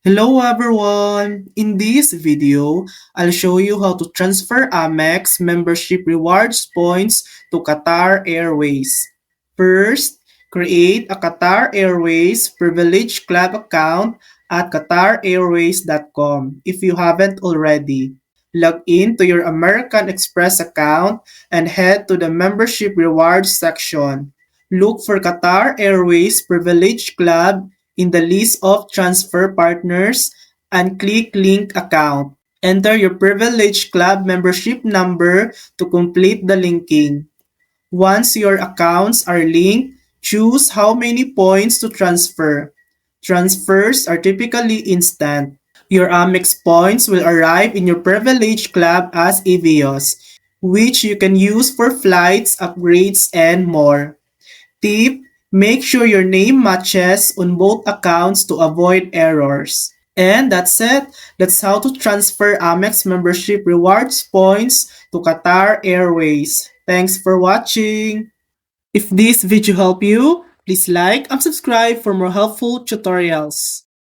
Hello everyone! In this video, I'll show you how to transfer Amex membership rewards points to Qatar Airways. First, create a Qatar Airways Privilege Club account at qatarairways.com if you haven't already. Log in to your American Express account and head to the Membership Rewards section. Look for Qatar Airways Privilege Club in the list of transfer partners and click Link Account. Enter your Privilege Club membership number to complete the linking. Once your accounts are linked, choose how many points to transfer. Transfers are typically instant. Your Amex points will arrive in your Privilege Club as EVOS, which you can use for flights, upgrades, and more. Tip: make sure your name matches on both accounts to avoid errors. And that's it. That's how to transfer Amex membership rewards points to Qatar Airways. Thanks for watching. If this video helped you, please like and subscribe for more helpful tutorials.